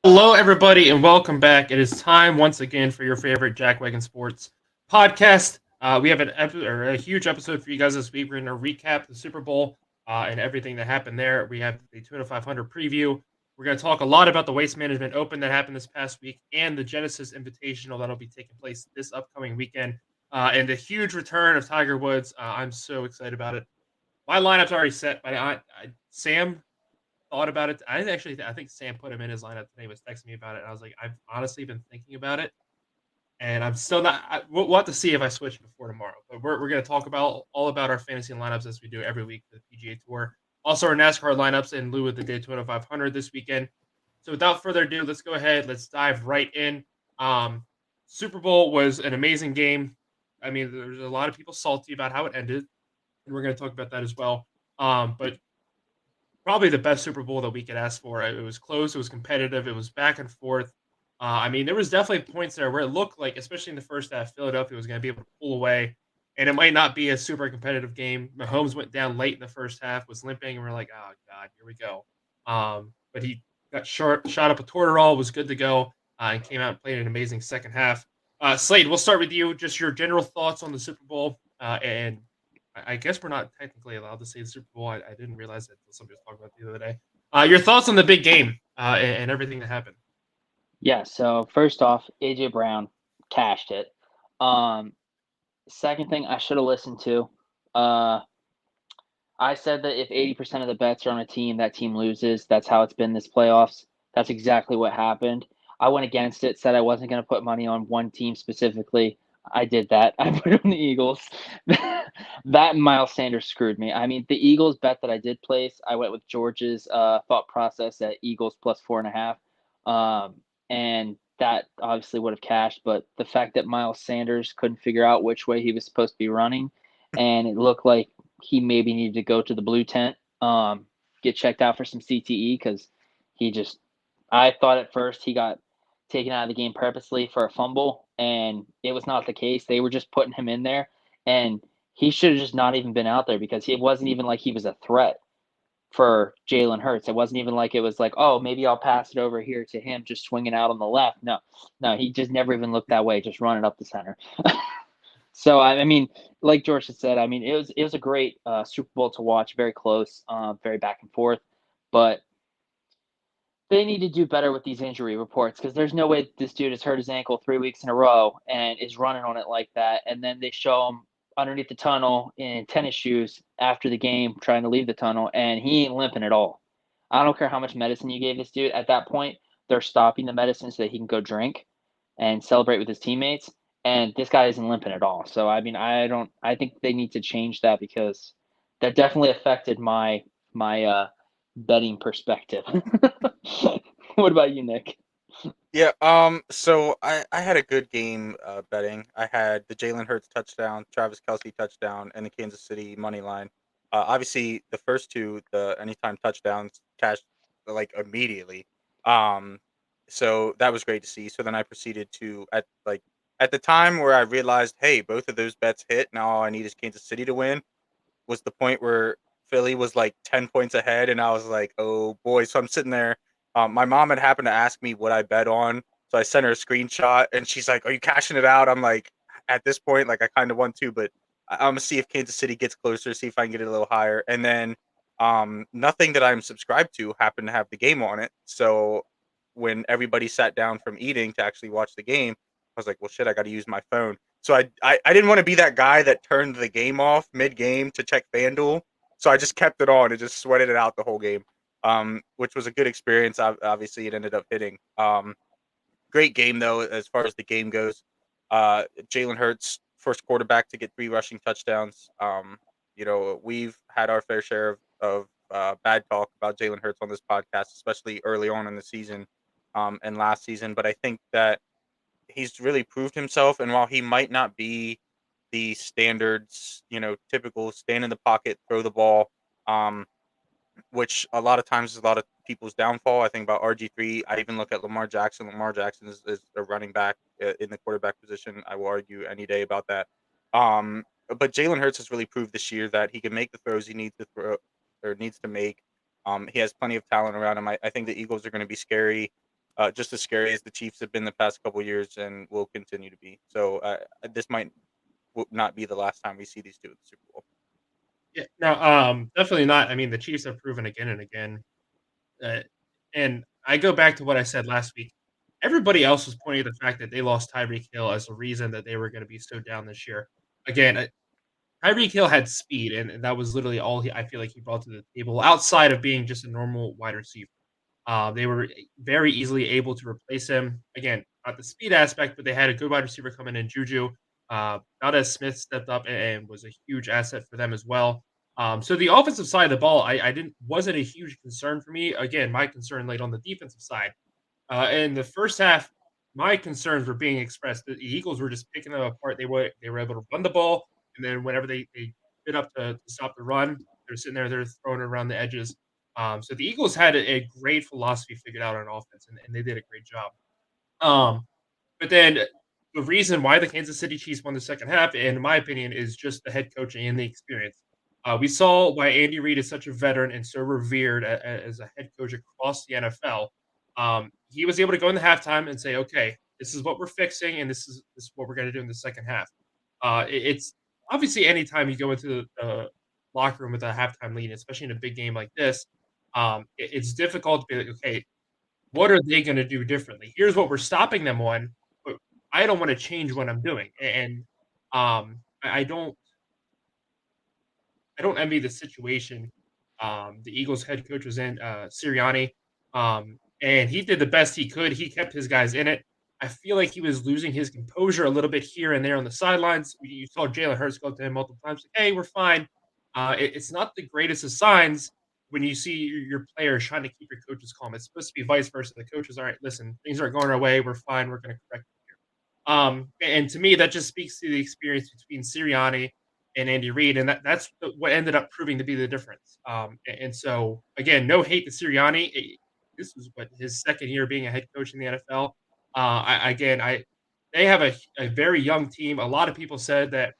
Hello, everybody, and welcome back. It is time once again for your favorite Wagon Sports podcast. We have a huge episode for you guys this week. We're going to recap the Super Bowl and everything that happened there. We have the Daytona 500 preview. We're going to talk a lot about the Waste Management Open that happened this past week and the Genesis Invitational that'll be taking place this upcoming weekend. And the huge return of Tiger Woods. I'm so excited about it. My lineup's already set, but Sam thought about it. I think Sam put him in his lineup today. Was texting me about it, and I was like, I've honestly been thinking about it, and I'm still not. We'll have to see if I switch before tomorrow. But we're going to talk about all about our fantasy lineups as we do every week for the PGA Tour. Also, our NASCAR lineups in lieu of the Daytona 500 this weekend. So without further ado, let's go ahead. Let's dive right in. Super Bowl was an amazing game. I mean, there's a lot of people salty about how it ended, and we're going to talk about that as well. But probably the best Super Bowl that we could ask for. It was close. It was competitive. It was back and forth. I mean, there was definitely points there where it looked like, especially in the first half, Philadelphia was going to be able to pull away, and it might not be a super competitive game. Mahomes went down late in the first half, was limping, and we're like, oh god, here we go. But he got shot up a Tortorol, was good to go, and came out and played an amazing second half. Slade, we'll start with you. Just your general thoughts on the Super Bowl, and I guess we're not technically allowed to say the Super Bowl. I didn't realize that until somebody was talking about it the other day. Your thoughts on the big game and everything that happened? Yeah, so first off, AJ Brown cashed it. Um, Second thing I should have listened to. Uh, I said that if 80% of the bets are on a team, that team loses. That's how it's been this playoffs. That's exactly what happened. I went against it, said I wasn't going to put money on one team specifically. I did that. I put on the Eagles. That Miles Sanders screwed me. I mean, the Eagles bet that I did place, I went with George's thought process at Eagles plus 4.5. And that obviously would have cashed. But the fact that Miles Sanders couldn't figure out which way he was supposed to be running, and it looked like he maybe needed to go to the blue tent, get checked out for some CTE because he just. I thought at first he got taken out of the game purposely for a fumble, and it was not the case. They were just putting him in there, and he should have just not even been out there because it wasn't even like he was a threat for Jalen Hurts. It wasn't even like it was like, oh, maybe I'll pass it over here to him just swinging out on the left. No, he just never even looked that way, just running up the center. So I mean, like George had said, I mean it was a great Super Bowl to watch, very close, very back and forth, but they need to do better with these injury reports because there's no way this dude has hurt his ankle 3 weeks in a row and is running on it like that, and then they show him underneath the tunnel in tennis shoes after the game trying to leave the tunnel, and he ain't limping at all. I don't care how much medicine you gave this dude. At that point, they're stopping the medicine so that he can go drink and celebrate with his teammates. And this guy isn't limping at all. So I mean, I don't. I think they need to change that because that definitely affected my betting perspective. What about you, Nick? Yeah, so I had a good game betting. I had the Jalen Hurts touchdown, Travis Kelce touchdown, and the Kansas City money line. Obviously, the first two, the anytime touchdowns, cashed like immediately. Um, so that was great to see. So then I proceeded to at the time where I realized, hey, both of those bets hit. Now all I need is Kansas City to win. Was the point where Philly was like 10 points ahead, and I was like, oh boy. So I'm sitting there. My mom had happened to ask me what I bet on, so I sent her a screenshot, and she's like, "Are you cashing it out?" I'm like, at this point, like I kind of want to, but I'm gonna see if Kansas City gets closer, see if I can get it a little higher, and then nothing that I'm subscribed to happened to have the game on it. So when everybody sat down from eating to actually watch the game, I was like, well, shit, I got to use my phone. So I didn't want to be that guy that turned the game off mid game to check FanDuel. So I just kept it on and just sweated it out the whole game, which was a good experience. Obviously, it ended up hitting. Great game though, as far as the game goes. Jalen Hurts, first quarterback to get 3 rushing touchdowns. We've had our fair share of bad talk about Jalen Hurts on this podcast, especially early on in the season, and last season. But I think that he's really proved himself. And while he might not be the standards, typical stand in the pocket, throw the ball, um, which a lot of times is a lot of people's downfall. I think about RG3. I even look at Lamar Jackson. Lamar Jackson is a running back in the quarterback position. I will argue any day about that. But Jalen Hurts has really proved this year that he can make the throws he needs to throw or needs to make. He has plenty of talent around him. I think the Eagles are going to be scary, just as scary as the Chiefs have been the past couple years and will continue to be. So this might not be the last time we see these two at the Super Bowl. Yeah, no, definitely not. I mean, the Chiefs have proven again and again, uh, and I go back to what I said last week. Everybody else was pointing to the fact that they lost Tyreek Hill as a reason that they were going to be so down this year. Again, Tyreek Hill had speed, and that was literally all I feel like he brought to the table outside of being just a normal wide receiver. They were very easily able to replace him. Again, not the speed aspect, but they had a good wide receiver coming in, Juju. Valdez Smith stepped up and was a huge asset for them as well. So the offensive side of the ball, I didn't wasn't a huge concern for me. Again, my concern laid on the defensive side. In the first half, my concerns were being expressed. The Eagles were just picking them apart. They were able to run the ball, and then whenever they fit up to stop the run, they're sitting there, they're throwing it around the edges. So the Eagles had a great philosophy figured out on offense, and they did a great job. Um, but then the reason why the Kansas City Chiefs won the second half, in my opinion, is just the head coaching and the experience. We saw why Andy Reid is such a veteran and so revered as a head coach across the NFL. He was able to go in the halftime and say, "Okay, this is what we're fixing, and this is what we're going to do in the second half." It's obviously anytime you go into the locker room with a halftime lead, especially in a big game like this, it's difficult to be like, "Okay, what are they gonna do differently? Here's what we're stopping them on, but I don't wanna change what I'm doing." And, I don't envy the situation the Eagles head coach was in, Sirianni, and he did the best he could. He kept his guys in it. I feel like he was losing his composure a little bit here and there on the sidelines. You saw Jalen Hurts go up to him multiple times, like, "Hey, we're fine." It's not the greatest of signs when you see your players trying to keep your coaches calm. It's supposed to be vice versa. The coaches, "All right, listen, things aren't going our way. We're fine. We're gonna correct it here." And to me, that just speaks to the experience between Sirianni and Andy Reid, and that's what ended up proving to be the difference. And so, again, no hate to Sirianni. This was what his second year being a head coach in the NFL. They have a very young team. A lot of people said that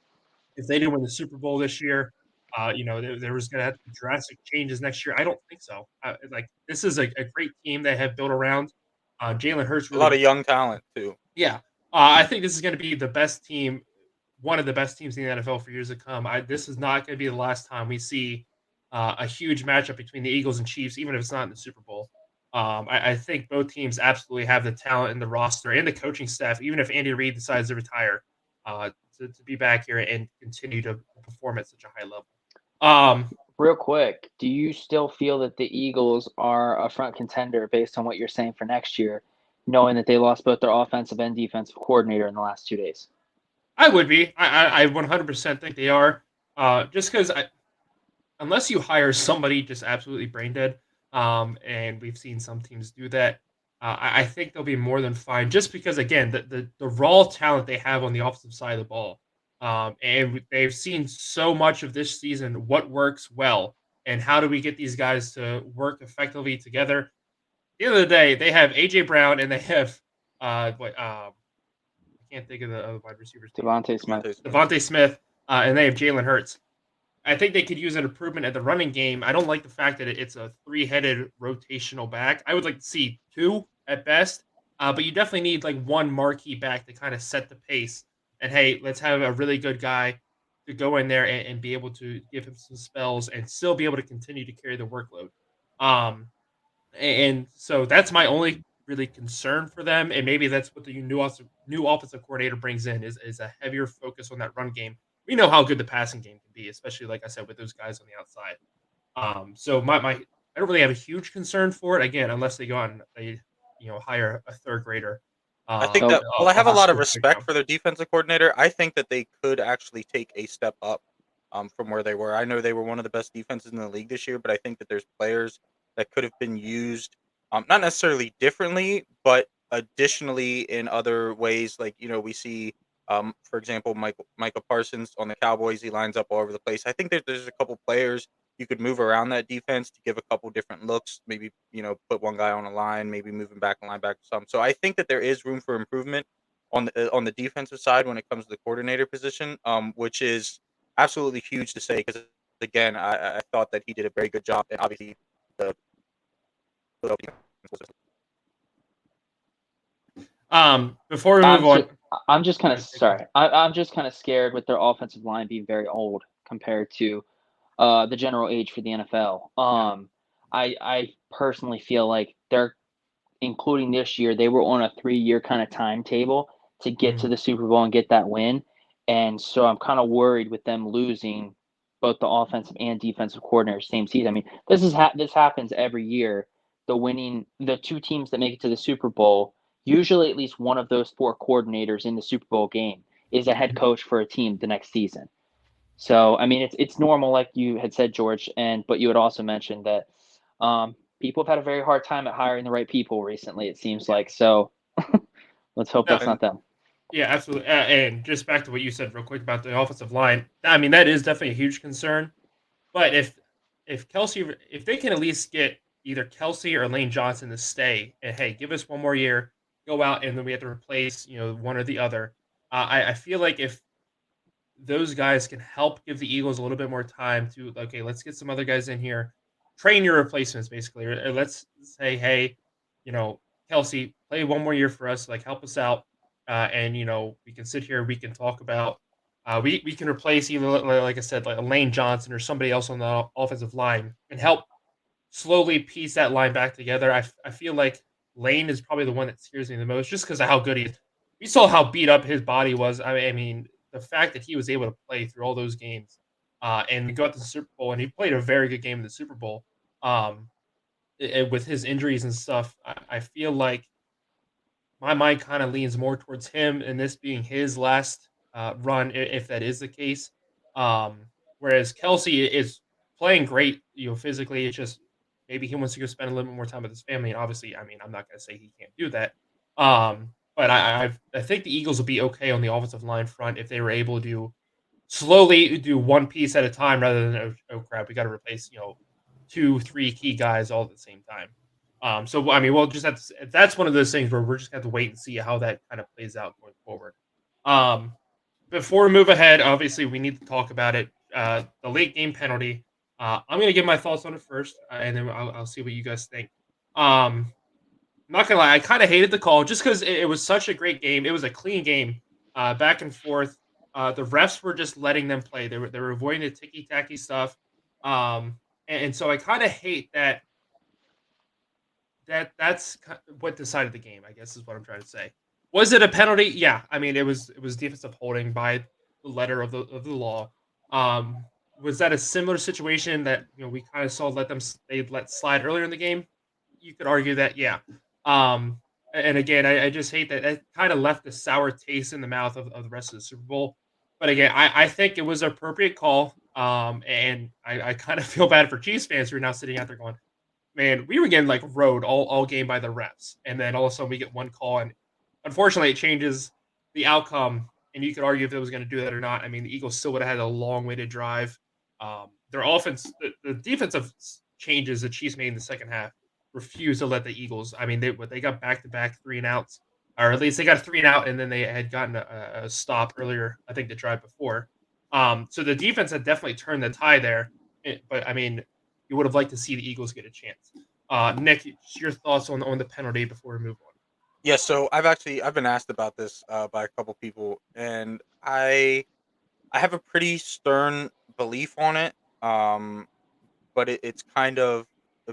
if they didn't win the Super Bowl this year, there was going to have to be drastic changes next year. I don't think so. Like this is a great team they have built around. Jalen Hurts A lot really, of young talent too. yeah. I think this is going to be the best team, one of the best teams in the NFL for years to come. This is not going to be the last time we see a huge matchup between the Eagles and Chiefs, even if it's not in the Super Bowl. I think both teams absolutely have the talent and the roster and the coaching staff, even if Andy Reid decides to retire, uh, to be back here and continue to perform at such a high level. Real quick, do you still feel that the Eagles are a front contender based on what you're saying for next year, knowing that they lost both their offensive and defensive coordinator in the last 2 days? I would be. I 100% think they are. Just because unless you hire somebody just absolutely brain dead, and we've seen some teams do that, I think they'll be more than fine. Just because, again, the raw talent they have on the offensive side of the ball, and they've seen so much of this season what works well, and how do we get these guys to work effectively together. At the end of the day, they have AJ Brown and they have I can't think of the other wide receiver's name. Devontae Smith. Devontae Smith. Devontae Smith, and they have Jalen Hurts. I think they could use an improvement at the running game. I don't like the fact that it's a three-headed rotational back. I would like to see two at best, but you definitely need like one marquee back to kind of set the pace. And hey, let's have a really good guy to go in there and be able to give him some spells and still be able to continue to carry the workload. Um, and so that's my only really concern for them, and maybe that's what the new offensive coordinator brings in is a heavier focus on that run game. We know how good the passing game can be, especially like I said with those guys on the outside. So my I don't really have a huge concern for it again, unless they go out and they hire a third grader. I think So that while I have a I'll lot of still pick respect them. for their defensive coordinator, I think that they could actually take a step up from where they were. I know they were one of the best defenses in the league this year, but I think that there's players that could have been used, not necessarily differently, but additionally, in other ways, like we see, for example, Michael Parsons on the Cowboys, he lines up all over the place. I think there's a couple players you could move around that defense to give a couple different looks. Maybe put one guy on a line, maybe moving back a linebacker or something. So I think that there is room for improvement on the defensive side when it comes to the coordinator position, which is absolutely huge to say because again, I thought that he did a very good job, and obviously the Philadelphia defense was Before we move on, I'm just kind of take it. sorry. I'm just kind of scared with their offensive line being very old compared to the general age for the NFL. I personally feel like they're including this year, they were on a 3-year kind of timetable to get to Mhm. the Super Bowl and get that win. And so I'm kind of worried with them losing both the offensive and defensive coordinators same season. I mean, this happens every year. The two teams that make it to the Super Bowl, usually at least one of those four coordinators in the Super Bowl game is a head coach for a team the next season. So I mean, it's normal, like you had said, George, but you had also mentioned that people have had a very hard time at hiring the right people recently. It seems like so. Let's hope No, that's not them. yeah, absolutely. And just back to what you said real quick about the offensive line. I mean, that is definitely a huge concern. But if Kelsey, if they can at least get either Kelsey or Lane Johnson to stay, and hey, give us one more year, go out, and then we have to replace one or the other. I feel like if those guys can help give the Eagles a little bit more time to, okay, let's get some other guys in here, train your replacements basically, or let's say, hey, you know, Kelsey, play one more year for us, like help us out, and we can sit here, we can talk about, we can replace either like I said, like a Lane Johnson or somebody else on the offensive line and help slowly piece that line back together. I feel like Lane is probably the one that scares me the most just because of how good he is. We saw how beat up his body was. I mean, the fact that he was able to play through all those games and go out to the Super Bowl, and he played a very good game in the Super Bowl with his injuries and stuff. I feel like my mind kind of leans more towards him and this being his last run, if that is the case. Um, Whereas Kelsey is playing great, physically. It's just maybe he wants to go spend a little bit more time with his family. And obviously, I mean, I'm not going to say he can't do that. But I think the Eagles will be okay on the offensive line front if they were able to slowly do one piece at a time rather than, oh crap, we got to replace, 2, 3 key guys all at the same time. So I mean, we'll just have to. That's one of those things where we're just gonna have to wait and see how that kind of plays out going forward. Um, Before we move ahead, obviously we need to talk about it. The late game penalty. I'm gonna give my thoughts on it first, and then I'll see what you guys think. I'm not gonna lie, I kind of hated the call just because it was such a great game. It was a clean game, back and forth. The refs were just letting them play. They were avoiding the ticky tacky stuff. And so I kind of hate that's what decided the game, I guess is what I'm trying to say. Was it a penalty? Yeah. I mean, it was defensive holding by the letter of the law. Um, was that a similar situation that we kind of saw they let slide earlier in the game? You could argue that, yeah. And again, I just hate that it kind of left a sour taste in the mouth of the rest of the Super Bowl. But again, I think it was an appropriate call. And I kind of feel bad for Chiefs fans who are now sitting out there going, man, we were getting like rode all game by the refs, and then all of a sudden we get one call, and unfortunately it changes the outcome. And you could argue if it was going to do that or not. I mean, the Eagles still would have had a long way to drive. Their offense, the defensive changes the Chiefs made in the second half, refused to let the Eagles. I mean, they got back to back 3 and outs, or at least they got a 3 and out, and then they had gotten a stop earlier. I think the drive before. So the defense had definitely turned the tie there. But I mean, you would have liked to see the Eagles get a chance. Nick, your thoughts on the penalty before we move on? Yeah, so I've been asked about this by a couple people, and I have a pretty stern belief on it. Um, but it's kind of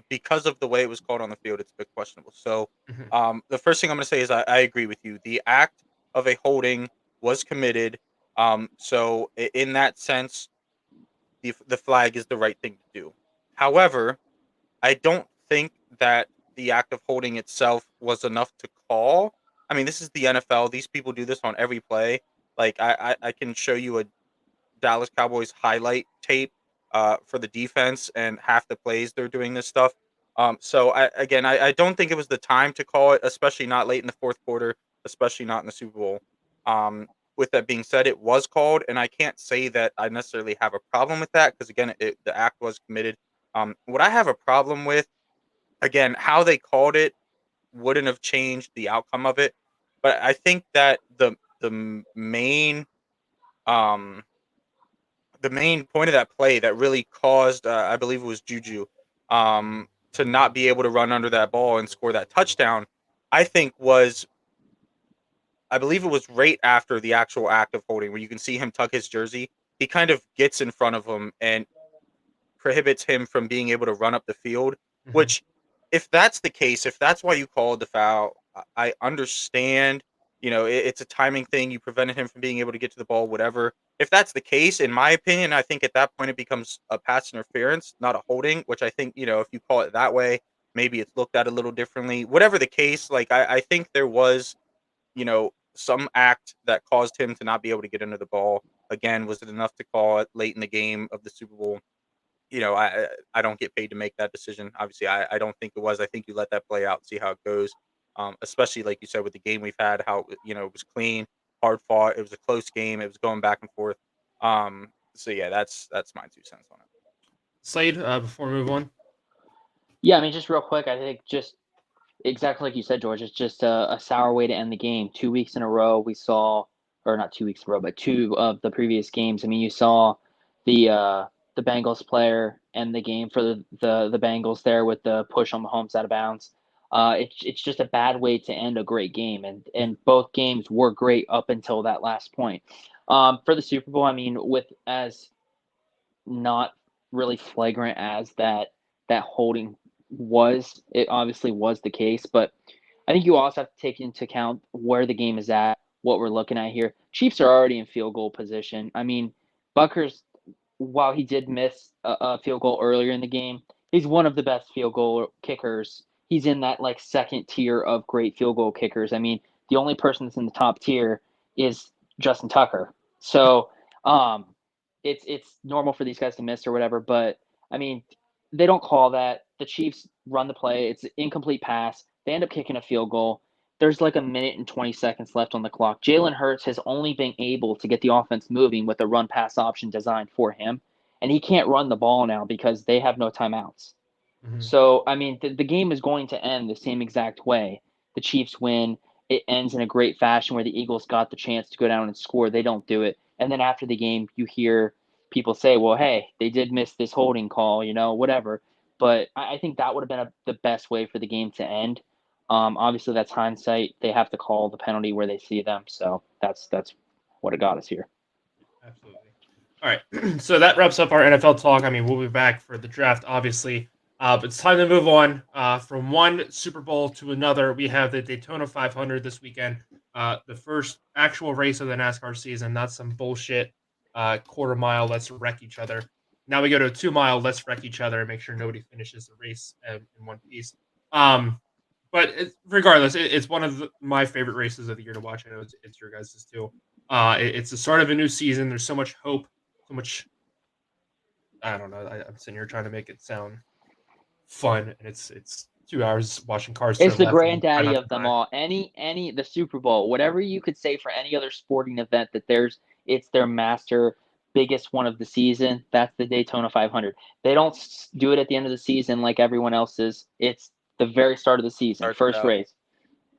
because of the way it was called on the field, it's a bit questionable. So, Mhm. the first thing I'm going to say is I agree with you. The act of a holding was committed. So in that sense, the flag is the right thing to do. However, I don't think that the act of holding itself was enough to call. I mean, this is the NFL. These people do this on every play. Like I can show you a Dallas Cowboys highlight tape for the defense, and half the plays they're doing this stuff. So I don't think it was the time to call it, especially not late in the fourth quarter, especially not in the Super Bowl. With that being said, it was called, and I can't say that I necessarily have a problem with that because again, the act was committed. What I have a problem with, again, how they called it wouldn't have changed the outcome of it, but I think that um the main point of that play that really caused, I believe it was Juju, to not be able to run under that ball and score that touchdown, I think was, I believe it was right after the actual act of holding, where you can see him tuck his jersey. He kind of gets in front of him and prohibits him from being able to run up the field. Mhm. Which, if that's the case, if that's why you called the foul, I understand. It's a timing thing. You prevented him from being able to get to the ball, whatever. If that's the case, in my opinion, I think at that point it becomes a pass interference, not a holding. Which I think, if you call it that way, maybe it's looked at a little differently. Whatever the case, like I think there was, some act that caused him to not be able to get into the ball. Again, was it enough to call it late in the game of the Super Bowl? I don't get paid to make that decision. Obviously, I don't think it was. I think you let that play out, see how it goes. Especially like you said with the game we've had, how it was clean, hard fought. It was a close game. It was going back and forth. So yeah, that's my 2 cents on it. Slade, before we move on. Yeah, I mean, just real quick, I think just exactly like you said, George. It's just a sour way to end the game. 2 weeks in a row, we saw, or not 2 weeks in a row, but two of the previous games. I mean, you saw the uh, the Bengals player end the game for the Bengals there with the push on Mahomes out of bounds. It's just a bad way to end a great game, and both games were great up until that last point. For the Super Bowl, I mean, with as not really flagrant as that holding was, it obviously was the case, but I think you also have to take into account where the game is at, what we're looking at here. Chiefs are already in field goal position. I mean, Bucker's, while he did miss a field goal earlier in the game, he's one of the best field goal kickers. He's in that like second tier of great field goal kickers. I mean, the only person that's in the top tier is Justin Tucker. So, um, it's normal for these guys to miss or whatever, but I mean, they don't call that. The Chiefs run the play. It's an incomplete pass. They end up kicking a field goal. There's like a minute and 20 seconds left on the clock. Jalen Hurts has only been able to get the offense moving with a run pass option designed for him. And he can't run the ball now because they have no timeouts. Mhm. So, I mean, the game is going to end the same exact way. The Chiefs win. It ends in a great fashion where the Eagles got the chance to go down and score. They don't do it. And then after the game, you hear people say, well, hey, they did miss this holding call, whatever. But I think that would have been the best way for the game to end. Obviously, that's hindsight. They have to call the penalty where they see them. So that's what it got us here. Absolutely. All right. So that wraps up our NFL talk. I mean, we'll be back for the draft, obviously. But it's time to move on from one Super Bowl to another. We have the Daytona 500 this weekend, the first actual race of the NASCAR season, not some bullshit quarter mile, let's wreck each other. Now we go to a 2 mile, let's wreck each other and make sure nobody finishes the race in one piece. But regardless, it's one of my favorite races of the year to watch. I know it's your guys' too. It's the start of a new season. There's so much hope, so much. I don't know. I'm sitting here trying to make it sound fun, and it's 2 hours watching cars It's turn the left and try granddaddy not to of them die. all. Any the Super Bowl, whatever you could say for any other sporting event that it's their master biggest one of the season. That's the Daytona 500. They don't do it at the end of the season like everyone else's. It's the very start of the season, Starts it first out. race.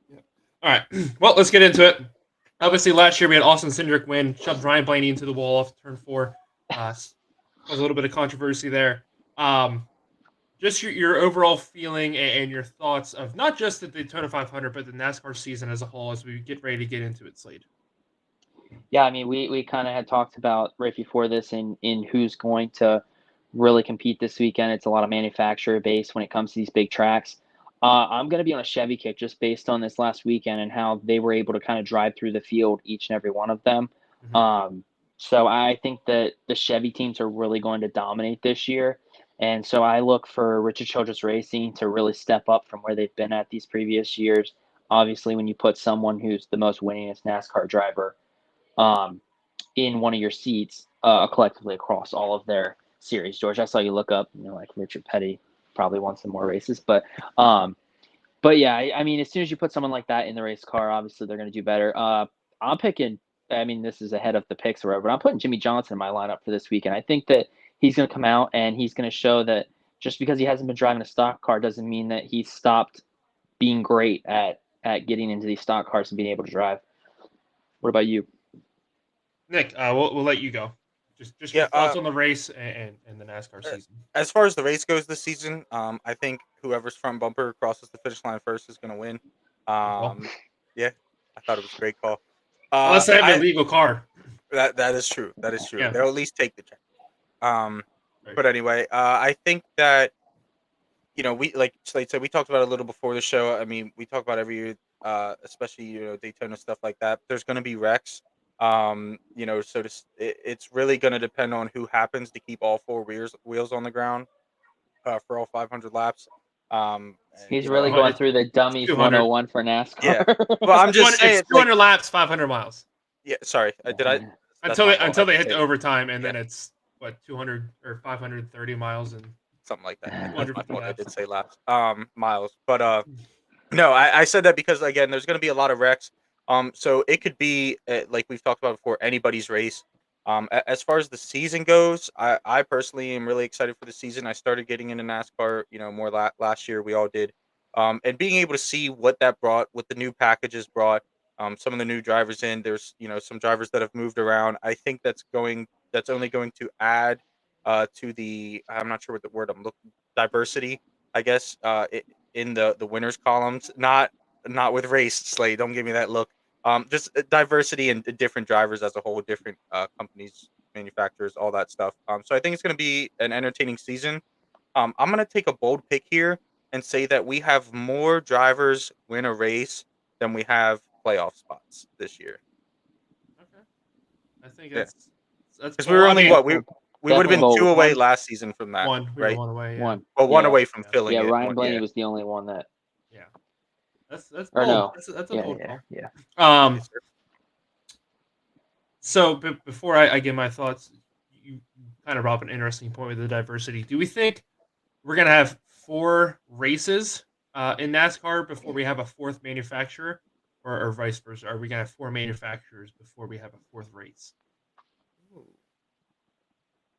Yeah. All right. Well, let's get into it. Obviously, last year we had Austin Cindric win, shoved Ryan Blaney into the wall off turn four. Caused a little bit of controversy there. Um, just your overall feeling and your thoughts of not just the Daytona 500, but the NASCAR season as a whole as we get ready to get into it, Slade. Yeah, I mean, we kind of had talked about right before this in who's going to really compete this weekend. It's a lot of manufacturer based when it comes to these big tracks. I'm going to be on a Chevy kick just based on this last weekend and how they were able to kind of drive through the field, each and every one of them. Mm-hmm. So I think that the Chevy teams are really going to dominate this year. And so I look for Richard Childress Racing to really step up from where they've been at these previous years. Obviously, when you put someone who's the most winningest NASCAR driver um, in one of your seats collectively across all of their series. George, I saw you look up, like Richard Petty probably won some more races. But yeah, I mean, as soon as you put someone like that in the race car, obviously they're going to do better. I'm picking. I mean, this is ahead of the picks or whatever, but I'm putting Jimmy Johnson in my lineup for this weekend. I think that he's going to come out and he's going to show that just because he hasn't been driving a stock car doesn't mean that he's stopped being great at getting into these stock cars and being able to drive. What about you, Nick? We'll let you go. Just your Yeah. thoughts on the race and the NASCAR season. As far as the race goes this season, I think whoever's front bumper crosses the finish line first is going to win. Well, Yeah, I thought it was a great call. unless they have an illegal car. That is true. That is true. Yeah. They'll at least take the check. Right. But anyway, I think that we like Slade said, we talked about it a little before the show. I mean, we talk about every year, especially Daytona stuff like that. There's going to be wrecks. So it's really going to depend on who happens to keep all four wheels on the ground for all 500 laps. He's really going through the dummies 200. 101 for NASCAR. Yeah. Well, I'm just saying It's 200 laps, 500 miles. Yeah, sorry. Did I? Until they hit the overtime, and then it's what 200 or 530 miles and something like that. That's 250 my fault. I laps. did say laps. Miles. But no, I said that because again, there's going to be a lot of wrecks. So it could be like we've talked about before, anybody's race. As far as the season goes, I personally am really excited for the season. I started getting into NASCAR, more last year. We all did. And being able to see what that brought, what the new packages brought, some of the new drivers in. There's some drivers that have moved around. I think that's only going to add to the, I'm not sure what the word I'm looking, diversity, I guess, in the winners columns. Not with race, Slade. Don't give me that look. Just diversity and different drivers as a whole, different companies, manufacturers, all that stuff. So I think it's going to be an entertaining season. I'm going to take a bold pick here and say that we have more drivers win a race than we have playoff spots this year. Okay, I think Yeah, that's because we were only we would have been bold. 2 away last season from that. One. We right? were 1 away. Yeah. One. Well, 1 away from filling it. Yeah, Ryan Blaney was the only one that. Yeah. That's or bold. no. That's a bold call. Yeah. So before I give my thoughts, you kind of brought up an interesting point with the diversity. Do we think we're gonna have 4 races in NASCAR before we have a 4th manufacturer, or vice versa? Are we gonna have 4 manufacturers before we have a 4th race?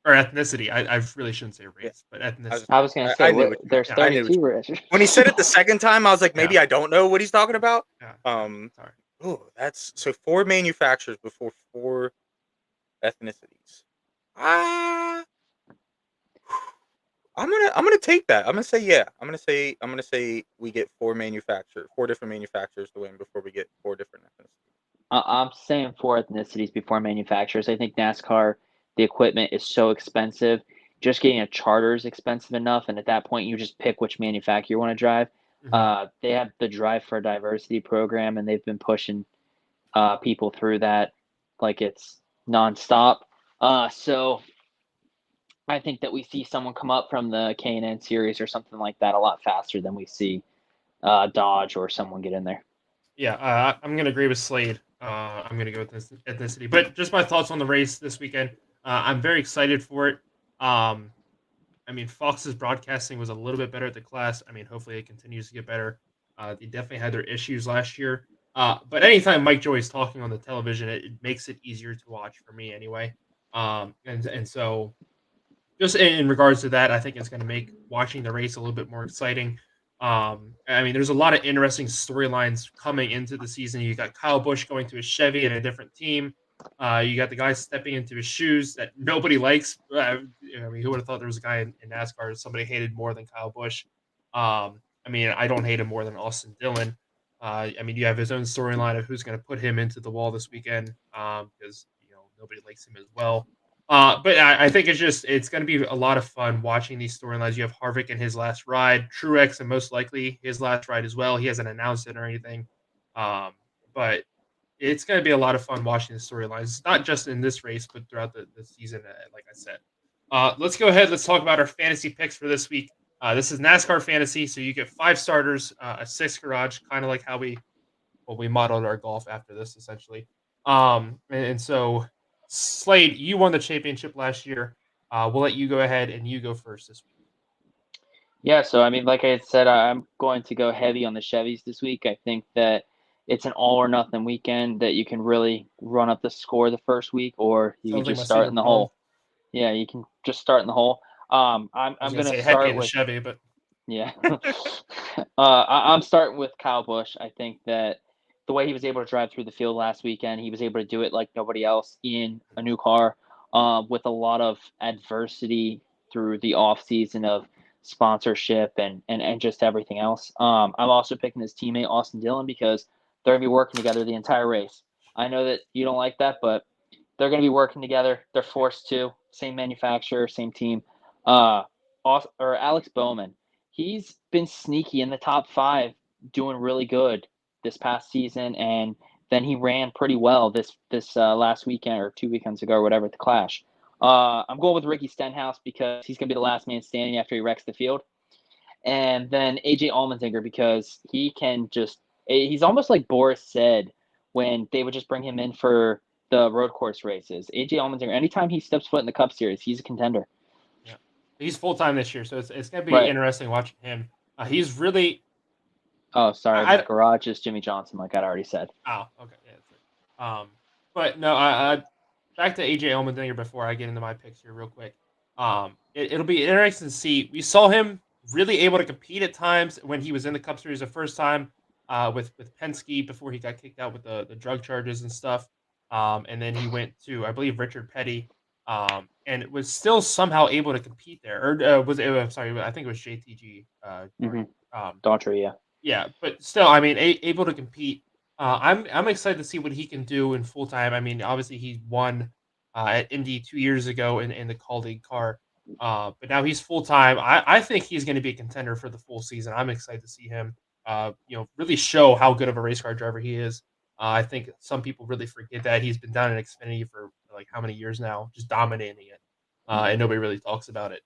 Or ethnicity? I really shouldn't say race, but ethnicity. I was gonna say there's 32 races. When he said it the second time, I was like, maybe I don't know what he's talking about. Yeah. Sorry. Oh, that's so 4 manufacturers before 4 ethnicities. I'm gonna take that. I'm gonna say yeah. I'm gonna say we get 4 different manufacturers to win before we get 4 different ethnicities. I'm saying 4 ethnicities before manufacturers. I think NASCAR, the equipment is so expensive. Just getting a charter is expensive enough, and at that point, you just pick which manufacturer you want to drive. Mm-hmm. They have the Drive for Diversity program, and they've been pushing people through that like it's nonstop. So I think that we see someone come up from the K&N series or something like that a lot faster than we see Dodge or someone get in there. Yeah, I'm going to agree with Slade. I'm going to go with this ethnicity. But just my thoughts on the race this weekend. I'm very excited for it. I mean, Fox's broadcasting was a little bit better at the Class. I mean, hopefully it continues to get better. They definitely had their issues last year. But anytime Mike Joy's talking on the television, it makes it easier to watch for me anyway. And so just in regards to that, I think it's going to make watching the race a little bit more exciting. I mean, there's a lot of interesting storylines coming into the season. You got Kyle Busch going to a Chevy and a different team. You got the guy stepping into his shoes that nobody likes. I mean, who would have thought there was a guy in NASCAR somebody hated more than Kyle Busch? I mean, I don't hate him more than Austin Dillon. I mean, you have his own storyline of who's going to put him into the wall this weekend because nobody likes him as well. But I think it's going to be a lot of fun watching these storylines. You have Harvick in his last ride, Truex, and most likely his last ride as well. He hasn't announced it or anything, but it's going to be a lot of fun watching the storylines, not just in this race, but throughout the season. Like I said, let's go ahead. Let's talk about our fantasy picks for this week. This is NASCAR Fantasy, so you get 5 starters, a 6 garage, kind of like how we modeled our golf after this, essentially. And so. Slade, you won the championship last year. We'll let you go ahead and you go first this week. Yeah, so I mean, like I said, I'm going to go heavy on the Chevys this week. I think that it's an all or nothing weekend that you can really run up the score the first week, or you could Sounds like my just start secret in the poem. hole. Yeah, you can just start in the hole. I was I'm gonna gonna say heavy start in a with Chevy, but yeah. I'm starting with Kyle Busch. I think that the way he was able to drive through the field last weekend, he was able to do it like nobody else in a new car, with a lot of adversity through the off season of sponsorship and just everything else. I'm also picking his teammate Austin Dillon because they're gonna be working together the entire race. I know that you don't like that, but they're going to be working together. They're forced to. Same manufacturer, same team. Uh, or Alex Bowman. He's been sneaky in the top 5, doing really good this past season, and then he ran pretty well this last weekend or 2 weekends ago or whatever at the Clash. I'm going with Ricky Stenhouse because he's going to be the last man standing after he wrecks the field, and then AJ Allmendinger because he can just he's almost like Boris said when they would just bring him in for the road course races. AJ Allmendinger, anytime he steps foot in the Cup Series, he's a contender. yeah, he's full time this year, so it's gonna be Right. interesting watching him. He's really Oh, sorry, my I garage is Jimmy Johnson, like I'd already said. oh okay yeah that's right. But no I back to AJ Allmendinger before I get into my picks here real quick. It'll be interesting to see. We saw him really able to compete at times when he was in the Cup Series the first time with Penske before he got kicked out with the drug charges and stuff. And then he went to I believe Richard Petty. And it was still somehow able to compete there. Or was it? Sorry, I think it was JTG. Mm-hmm. Um, Daughtry, yeah. yeah, but still, I mean, able to compete. I'm excited to see what he can do in full time. I mean, obviously he won at Indy 2 years ago in the Caldy car, but now he's full time. I think he's going to be a contender for the full season. I'm excited to see him, really show how good of a race car driver he is. I think some people really forget that he's been down in Xfinity for like how many years now, just dominating it, and nobody really talks about it.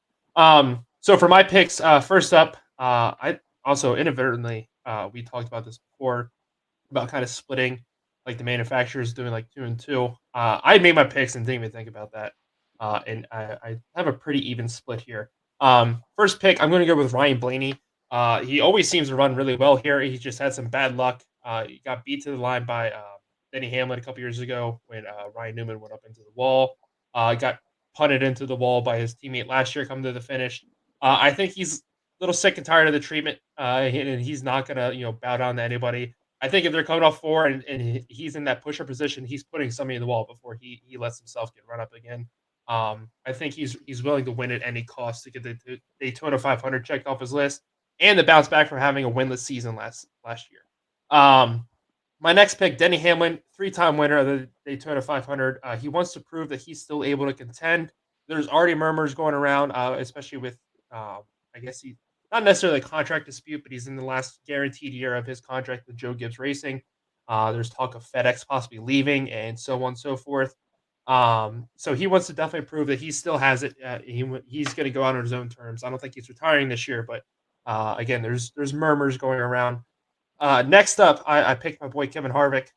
So for my picks, first up, I also inadvertently, we talked about this before about kind of splitting, like the manufacturers doing like 2 and 2. I made my picks and didn't even think about that, and I have a pretty even split here. First pick, I'm going to go with Ryan Blaney. He always seems to run really well here. He just had some bad luck. He got beat to the line by Denny Hamlin a couple years ago when Ryan Newman went up into the wall. Got punted into the wall by his teammate last year coming to the finish. I think he's a little sick and tired of the treatment, and he's not gonna bow down to anybody. I think if they're coming off 4 and he's in that pusher position, he's putting somebody in the wall before he lets himself get run up again. I think he's willing to win at any cost to get the Daytona 500 checked off his list and to bounce back from having a winless season last year. My next pick, Denny Hamlin, 3-time winner of the Daytona 500. He wants to prove that he's still able to contend. There's already murmurs going around, especially with, I guess he not necessarily a contract dispute, but he's in the last guaranteed year of his contract with Joe Gibbs Racing. There's talk of FedEx possibly leaving and so on and so forth. So he wants to definitely prove that he still has it. He's going to go out on his own terms. I don't think he's retiring this year, but again, there's murmurs going around. Next up, I picked my boy Kevin Harvick.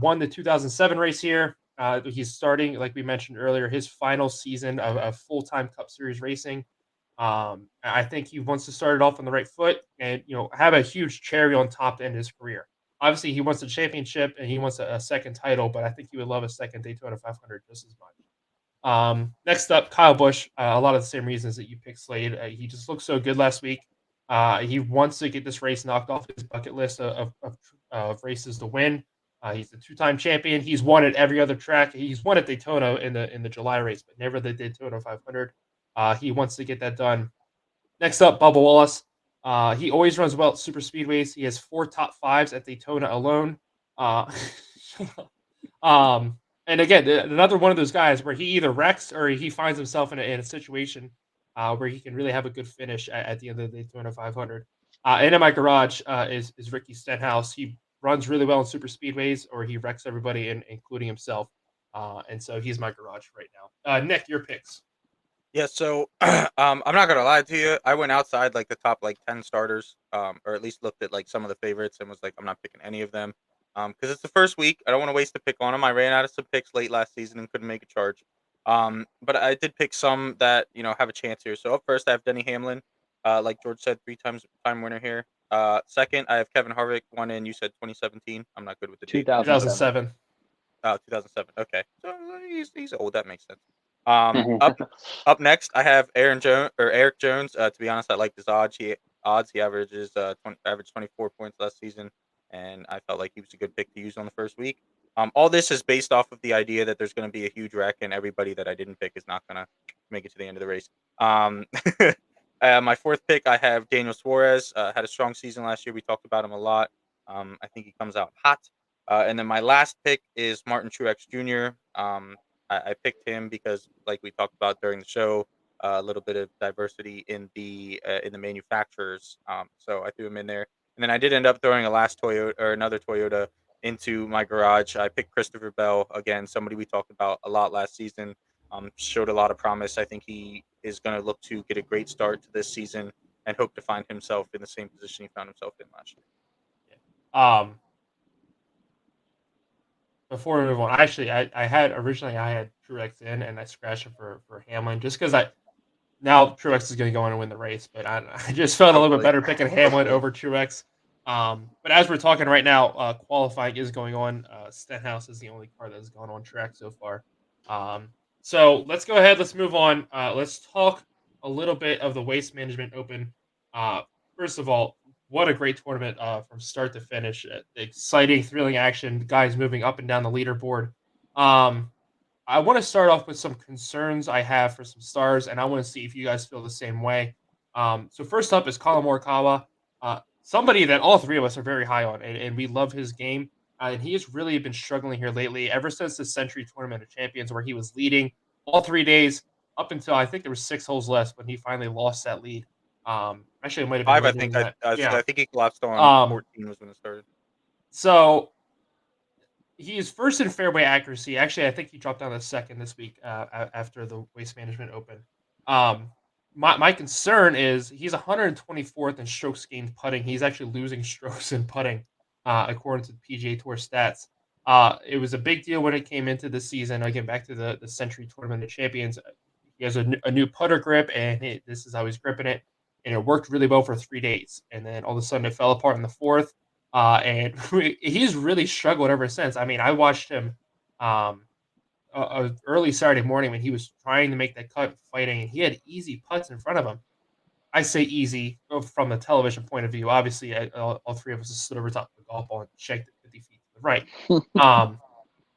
Won the 2007 race here. He's starting, like we mentioned earlier, his final season of full time Cup Series racing. I think he wants to start it off on the right foot and have a huge cherry on top to end his career. Obviously, he wants a championship and he wants a second title, but I think he would love a second Daytona 500 just as much. Next up, Kyle Busch. A lot of the same reasons that you picked Slade. He just looked so good last week. He wants to get this race knocked off his bucket list of races to win. He's the 2-time champion. He's won at every other track. He's won at Daytona in the July race, but never the Daytona 500. He wants to get that done. Next up, Bubba Wallace. He always runs well at super speedways. He has 4 top fives at Daytona alone. Uh, um, and again, another one of those guys where he either wrecks or he finds himself in a situation where he can really have a good finish at the end of the Daytona 500. And in my garage is Ricky Stenhouse. He runs really well in super speedways, or he wrecks everybody, including himself. And so he's my garage right now. Nick, your picks. Yeah, so I'm not gonna lie to you. I went outside like the top like 10 starters, or at least looked at like some of the favorites and was like, I'm not picking any of them, because it's the first week. I don't want to waste a pick on them. I ran out of some picks late last season and couldn't make a charge. But I did pick some that have a chance here. So up first, I have Denny Hamlin. Like George said, time winner here. Second, I have Kevin Harvick, won in, you said 2017. I'm not good with the dates. 2007. 2007. 2007. Okay, so he's old. That makes sense. Up next, I have Eric Jones. To be honest, I like his odds. He averages 24 points last season, and I felt like he was a good pick to use on the first week. All this is based off of the idea that there's going to be a huge wreck, and everybody that I didn't pick is not going to make it to the end of the race. Um, my fourth pick, I have Daniel Suarez. Had a strong season last year. We talked about him a lot. I think he comes out hot. And then my last pick is Martin Truex Jr. I picked him because, like we talked about during the show, a little bit of diversity in the manufacturers. So I threw him in there, and then I did end up throwing another Toyota into my garage. I picked Christopher Bell again, somebody we talked about a lot last season. Showed a lot of promise. I think he is going to look to get a great start to this season and hope to find himself in the same position he found himself in last year. Um, Before we move on, actually, I had originally I had Truex in, and I scratched him for Hamlin just because I now Truex is going to go on and win the race, but I just felt a little bit Hopefully. better picking Hamlin over Truex. But as we're talking right now, qualifying is going on. Stenhouse is the only car that has gone on track so far. Um, so let's go ahead. Let's move on. Let's talk a little bit of the Waste Management Open. Uh, First of all, what a great tournament from start to finish. Exciting, thrilling action. Guys moving up and down the leaderboard. Um, I want to start off with some concerns I have for some stars, and I want to see if you guys feel the same way. So first up is Colin Morikawa, somebody that all three of us are very high on, and we love his game. And he has really been struggling here lately, ever since the Century Tournament of Champions, where he was leading all 3 days up until I think there were 6 holes left when he finally lost that lead. Actually, it might have been Five, I later think. than that. I Yeah. think he collapsed on Um, 14 was when it started. so he is first in fairway accuracy. Actually, I think he dropped down to second this week after the Waste Management Open. Um, my concern is he's 124th in strokes gained putting. He's actually losing strokes in putting, according to the PGA Tour stats. It was a big deal when it came into the season. Again, back to the Century Tournament of Champions. He has a new putter grip, and this is how he's gripping it. And it worked really well for 3 days. And then all of a sudden it fell apart in the fourth. And he's really struggled ever since. I mean, I watched him um, early Saturday morning when he was trying to make that cut, fighting, and he had easy putts in front of him. I say easy from a television point of view. Obviously, all three of us stood over top of the golf ball and shanked it 50 feet to the right. Um,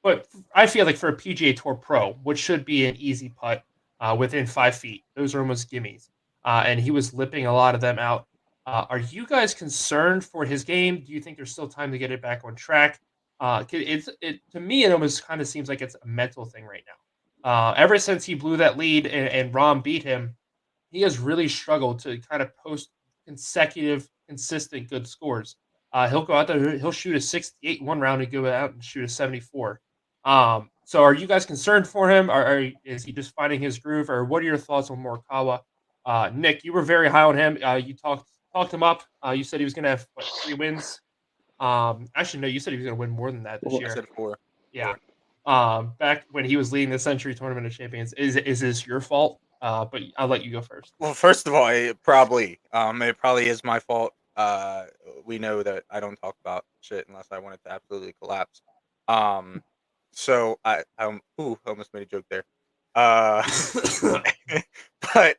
but I feel like for a PGA Tour pro, which should be an easy putt within 5 feet, those are almost gimmies. And he was lipping a lot of them out. Are you guys concerned for his game? Do you think there's still time to get it back on track? To me, it almost kind of seems like it's a mental thing right now. Ever since he blew that lead and Rom beat him, he has really struggled to kind of post consecutive, consistent good scores. He'll go out there, he'll shoot a 68 one round and go out and shoot a 74. So are you guys concerned for him? Is he just finding his groove, or what are your thoughts on Morikawa? Nick, you were very high on him. You talked him up. You said he was going to have 3 wins. Actually, no, you said he was going to win more than that this Well, I year. said four. Yeah. Back when he was leading the Century Tournament of Champions, is this your fault? But I'll let you go first. Well, first of all, it probably is my fault. We know that I don't talk about shit unless I want it to absolutely collapse. Um, so almost made a joke there. Uh, but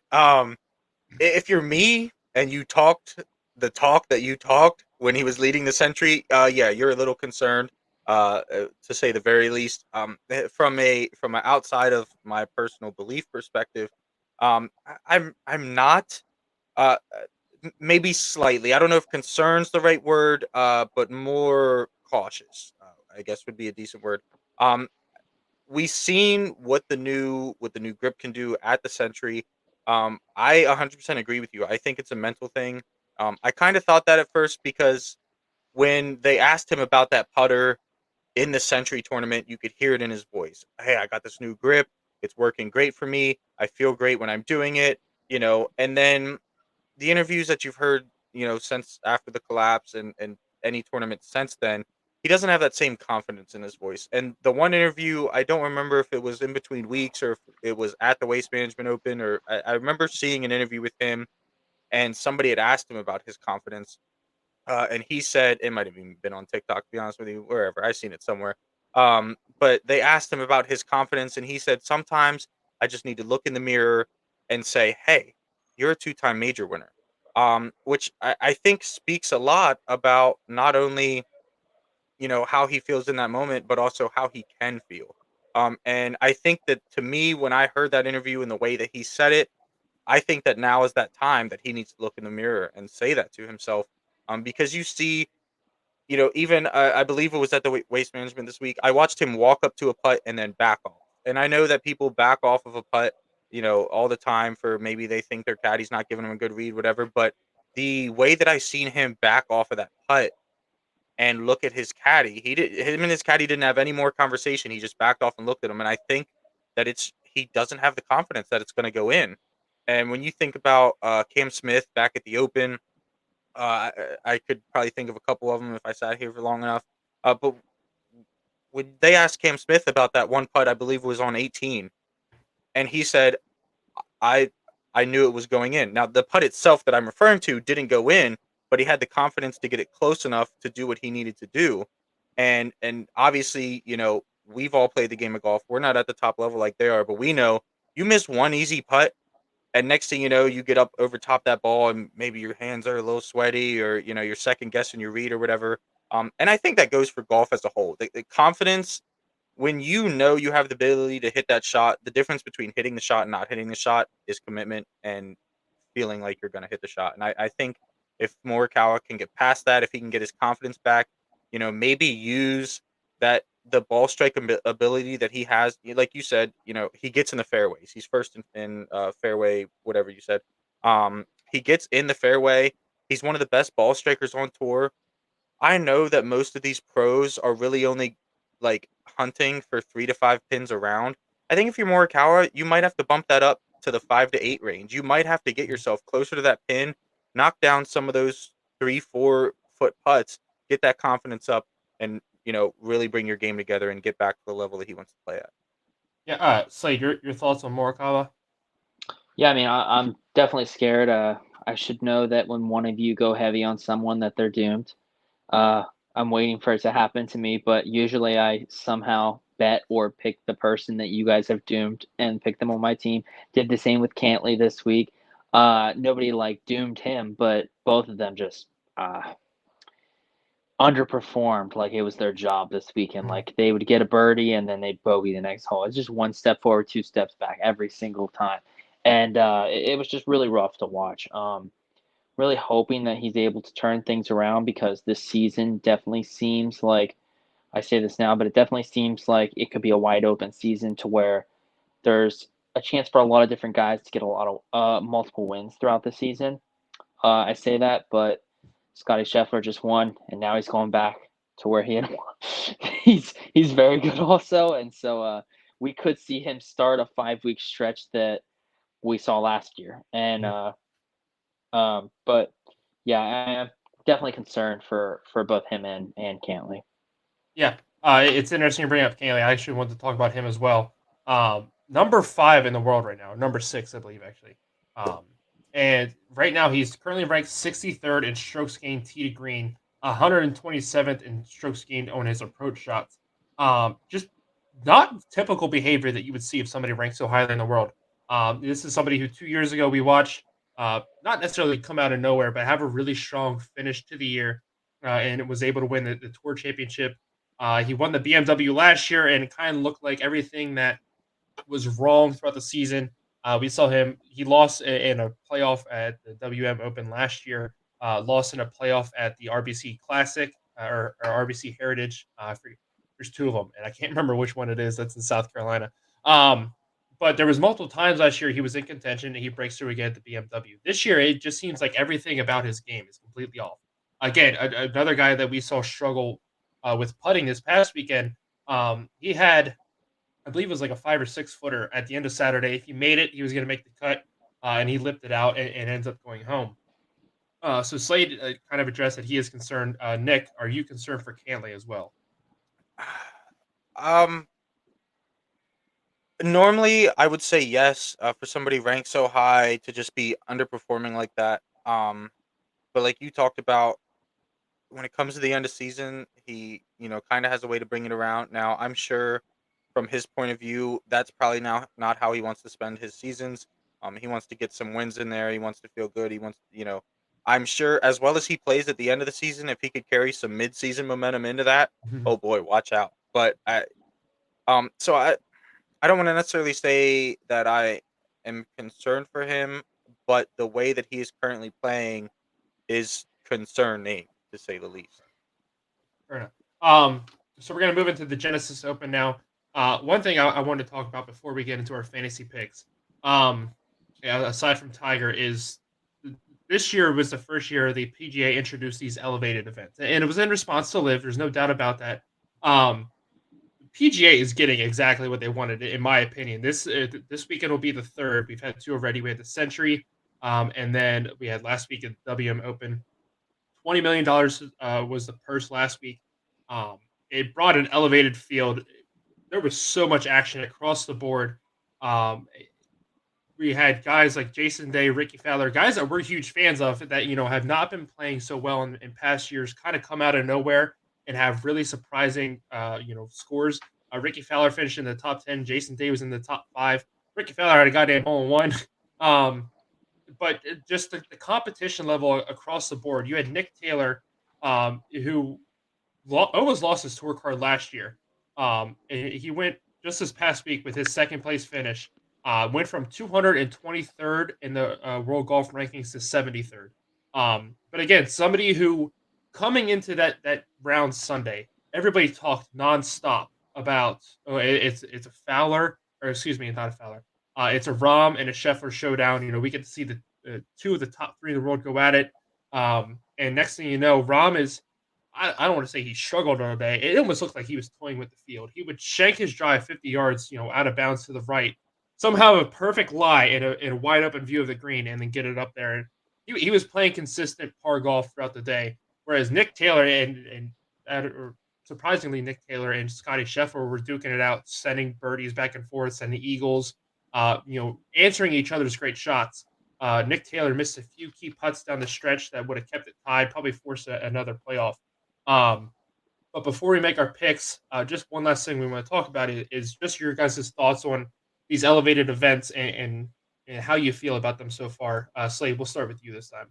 if you're me and you talked the talk that you talked when he was leading the Century, yeah, you're a little concerned, to say the very least. From a outside of my personal belief perspective, I'm not. Maybe slightly. I don't know if concern's the right word, but more cautious. I guess would be a decent word. Um, we've seen what the new grip can do at the Century. I 100% agree with you. I think it's a mental thing. I kind of thought that at first because when they asked him about that putter in the Century tournament, you could hear it in his voice. Hey, I got this new grip. It's working great for me. I feel great when I'm doing it. And then the interviews that you've heard, since after the collapse and any tournament since then, he doesn't have that same confidence in his voice. And the one interview, I don't remember if it was in between weeks or if it was at the Waste Management Open, or I remember seeing an interview with him, and somebody had asked him about his confidence, and he said it might have even been on TikTok, to be honest with you, wherever I've seen it somewhere. But they asked him about his confidence, and he said, "Sometimes I just need to look in the mirror and say, hey, you're a two-time major winner." Which I think speaks a lot about not only how he feels in that moment, but also how he can feel. And I think that to me, when I heard that interview and the way that he said it, I think that now is that time that he needs to look in the mirror and say that to himself. Because you see, even I believe it was at the waste management this week. I watched him walk up to a putt and then back off. And I know that people back off of a putt, all the time for maybe they think their caddy's not giving them a good read, whatever. But the way that I seen him back off of that putt and look at his caddy, him and his caddy didn't have any more conversation. He just backed off and looked at him. And I think that he doesn't have the confidence that it's going to go in. And when you think about Cam Smith back at the Open, I could probably think of a couple of them if I sat here for long enough. But when they asked Cam Smith about that one putt, I believe it was on 18, and he said, "I I knew it was going in." Now the putt itself that I'm referring to didn't go in, but he had the confidence to get it close enough to do what he needed to do. And obviously, we've all played the game of golf. We're not at the top level like they are, but we know you miss one easy putt and next thing you know, you get up over top that ball, and maybe your hands are a little sweaty, or you're second guessing your read or whatever. And I think that goes for golf as a whole. The confidence when you know you have the ability to hit that shot. The difference between hitting the shot and not hitting the shot is commitment and feeling like you're going to hit the shot. And I think if Morikawa can get past that, if he can get his confidence back, maybe use the ball strike ability that he has. Like you said, he gets in the fairways. He's first in fairway, whatever you said. He gets in the fairway. He's one of the best ball strikers on tour. I know that most of these pros are really only like hunting for 3 to 5 pins around. I think if you're Morikawa, you might have to bump that up to the 5 to 8 range. You might have to get yourself closer to that pin, knock down some of those 3, 4 foot putts, get that confidence up, and really bring your game together and get back to the level that he wants to play at. Yeah, Slade, your thoughts on Morikawa? Yeah, I mean, I'm definitely scared. I should know that when one of you go heavy on someone, that they're doomed. Uh, I'm waiting for it to happen to me, but usually I somehow bet or pick the person that you guys have doomed and pick them on my team. Did the same with Cantley this week. Nobody like doomed him, but both of them just underperformed like it was their job this weekend. Mhm. Like they would get a birdie and then they'd bogey the next hole. It's just one step forward, two steps back every single time. And it was just really rough to watch. Really hoping that he's able to turn things around because this season definitely seems like I say this now, but it definitely seems like it could be a wide open season to where there's a chance for a lot of different guys to get a lot of multiple wins throughout the season. I say that, but Scotty Scheffler just won, and now he's going back to where he had won. He's very good also, and so we could see him start a 5 week stretch that we saw last year. And Mhm. but yeah, I'm definitely concerned for both him and Cantley. Yeah, it's interesting you bring up Cantley. I actually want to talk about him as well. Number 5 in the world right now, number 6, I believe, actually. Um, and right now he's currently ranked 63rd in strokes gained tee to green, 127th in strokes gained on his approach shots. Just not typical behavior that you would see if somebody ranked so highly in the world. This is somebody who 2 years ago we watched, not necessarily come out of nowhere, but have a really strong finish to the year, and it was able to win the tour championship. He won the BMW last year and kind of looked like everything that was wrong throughout the season. We saw him. He lost in a playoff at the WM Open last year. Lost in a playoff at the RBC Classic or RBC Heritage. I forget. There's two of them, and I can't remember which one it is. That's in South Carolina. But there was multiple times last year he was in contention and he breaks through again at the BMW. This year, it just seems like everything about his game is completely off. Again, another guy that we saw struggle with putting this past weekend. He had I believe it was like a 5 or 6 footer at the end of Saturday. If he made it, he was going to make the cut, and he lipped it out and ends up going home. So Slade kind of addressed that he is concerned. Nick, are you concerned for Cantley as well? Um, Normally I would say yes, for somebody ranked so high to just be underperforming like that. But like you talked about, when it comes to the end of season, he kind of has a way to bring it around. Now, I'm sure from his point of view, that's probably now not how he wants to spend his seasons. He wants to get some wins in there. He wants to feel good. He wants, I'm sure as well as he plays at the end of the season, if he could carry some mid-season momentum into that, oh boy, watch out. But so I don't want to necessarily say that I am concerned for him, but the way that he is currently playing is concerning, to say the least. Fair enough. So we're gonna move into the Genesis Open now. One thing I wanted to talk about before we get into our fantasy picks, um, yeah, aside from Tiger, is this year was the first year the PGA introduced these elevated events, and it was in response to Live. There's no doubt about that. Um, PGA is getting exactly what they wanted, in my opinion. This weekend will be the third. We've had two already. We had the Century, and then we had last week at the WM Open. $20 million was the purse last week. Um, it brought an elevated field. There was so much action across the board. Um, we had guys like Jason Day, Ricky Fowler, guys that we're huge fans of that have not been playing so well in past years, kind of come out of nowhere and have really surprising scores. Ricky Fowler finished in the top 10. Jason Day was in the top 5. Ricky Fowler had a goddamn hole in one. Um, but just the competition level across the board. You had Nick Taylor, who almost lost his tour card last year. And he went just this past week with his second place finish. Went from 223rd in the world golf rankings to 73rd. But again, somebody who coming into that round Sunday, everybody talked nonstop about it's a Fowler, or excuse me, not a Fowler. It's a Rahm and a Scheffler showdown. We get to see the two of the top three in the world go at it. And next thing you know, Rahm is I don't want to say he struggled all day. It almost looked like he was toying with the field. He would shank his drive 50 yards, out of bounds to the right, somehow a perfect lie in a wide open view of the green, and then get it up there. And he was playing consistent par golf throughout the day, whereas Nick Taylor or surprisingly Nick Taylor and Scotty Scheffler were duking it out, sending birdies back and forth, sending eagles, answering each other's great shots. Nick Taylor missed a few key putts down the stretch that would have kept it tied, probably forced another playoff. Um, but before we make our picks, just one last thing we want to talk about is just your guys' thoughts on these elevated events and how you feel about them so far. Slade, we'll start with you this time.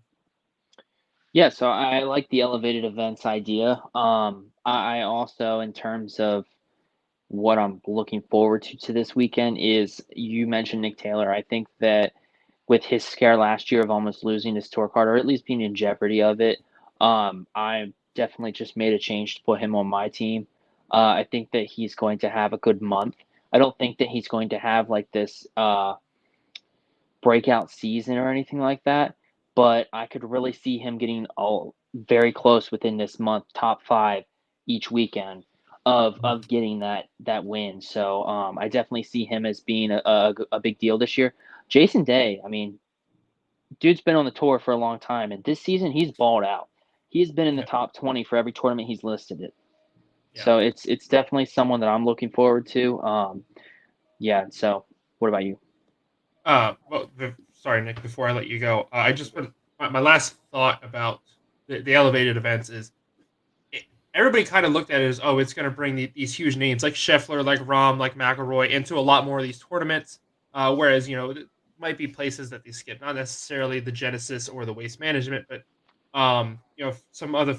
Yeah, so I like the elevated events idea. I also, in terms of what I'm looking forward to this weekend, is you mentioned Nick Taylor. I think that with his scare last year of almost losing his tour card, or at least being in jeopardy of it, I definitely just made a change to put him on my team. I think that he's going to have a good month. I don't think that he's going to have like this breakout season or anything like that, but I could really see him getting all very close within this month, top 5 each weekend of getting that win. So I definitely see him as being a big deal this year. Jason Day, I mean, dude's been on the tour for a long time, and this season he's balled out. He's been in the Yeah, top 20 for every tournament he's listed it. yeah. So it's definitely someone that I'm looking forward to. Yeah. So what about you? Well, sorry, Nick. Before I let you go, I just put my last thought about the elevated events is it, everybody kind of looked at it as, oh, it's going to bring these huge names like Scheffler, like Rahm, like McIlroy into a lot more of these tournaments. Whereas it might be places that they skip, not necessarily the Genesis or the Waste Management, but some other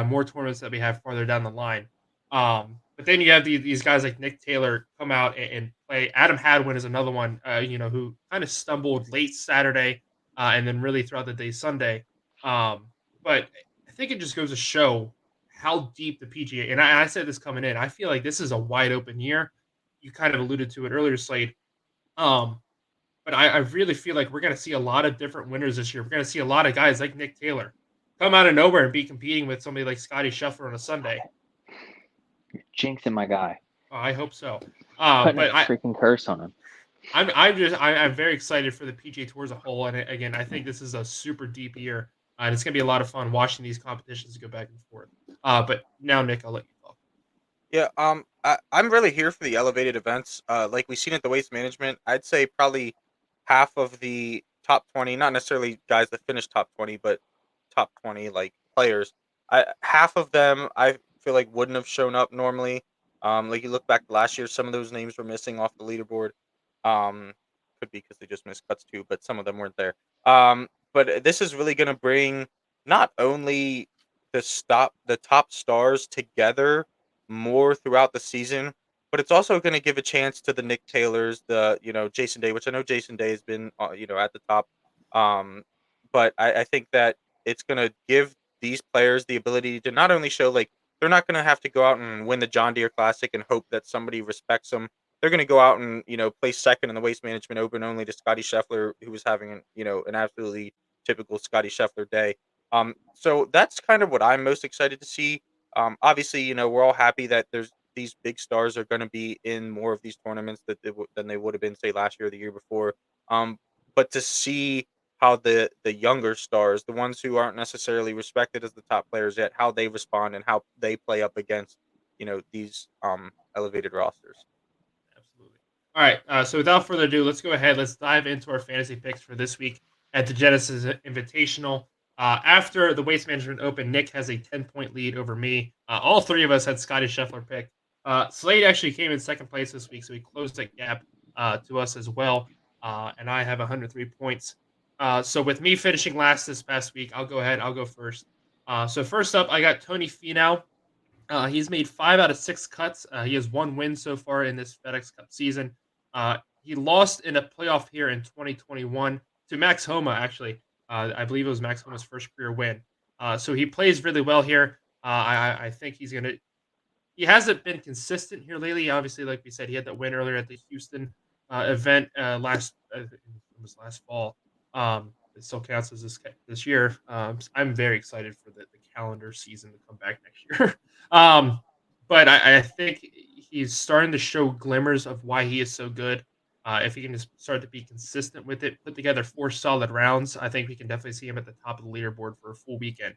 more tournaments that we have farther down the line. But then you have these guys like Nick Taylor come out and play. Adam Hadwin is another one, who kind of stumbled late Saturday and then really throughout the day Sunday. But I think it just goes to show how deep the PGA, and I said this coming in, I feel like this is a wide open year. You kind of alluded to it earlier, Slade. Um, but I really feel like we're going to see a lot of different winners this year. We're going to see a lot of guys like Nick Taylor come out of nowhere and be competing with somebody like Scotty Scheffler on a Sunday. You're jinxing my guy. I hope so. Putting a But freaking curse on him. I'm very excited for the PGA Tour as a whole. And again, I think this is a super deep year, and it's going to be a lot of fun watching these competitions go back and forth. But now, Nick, I'll let you talk. Yeah, I'm really here for the elevated events. Like we've seen at the Waste Management, I'd say probably half of the top 20, not necessarily guys that finish top 20, but top 20 like players. Half of them I feel like wouldn't have shown up normally. Like you look back to last year, some of those names were missing off the leaderboard. Um, could be because they just missed cuts too, but some of them weren't there. But this is really going to bring not only the top stars together more throughout the season, but it's also going to give a chance to the Nick Taylors, the Jason Day, which I know Jason Day has been at the top. Um, but I think that it's going to give these players the ability to not only show like they're not going to have to go out and win the John Deere Classic and hope that somebody respects them. They're going to go out and place second in the Waste Management Open only to Scotty Scheffler, who was having an absolutely typical Scotty Scheffler day. So that's kind of what I'm most excited to see. Obviously, we're all happy that there's these big stars are going to be in more of these tournaments than they would have been, say, last year or the year before. But to see how the younger stars, the ones who aren't necessarily respected as the top players yet, how they respond and how they play up against these elevated rosters. Absolutely. All right. So without further ado, let's go ahead. Let's dive into our fantasy picks for this week at the Genesis Invitational. After the Waste Management Open, Nick has a 10-point lead over me. All three of us had Scotty Scheffler picked. Slade actually came in second place this week, so he closed that gap to us as well. And I have 103 points. So with me finishing last this past week, I'll go ahead. I'll go first. So first up, I got Tony Finau. He's made 5 out of 6 cuts. He has 1 win so far in this FedEx Cup season. He lost in a playoff here in 2021 to Max Homa, actually. I believe it was Max Homa's first career win. So he plays really well here. I think he's going to. He hasn't been consistent here lately. Obviously, like we said, he had that win earlier at the Houston event it was last fall. It still counts as this year. I'm very excited for the calendar season to come back next year. um, but I think he's starting to show glimmers of why he is so good. If he can just start to be consistent with it, put together 4 solid rounds, I think we can definitely see him at the top of the leaderboard for a full weekend.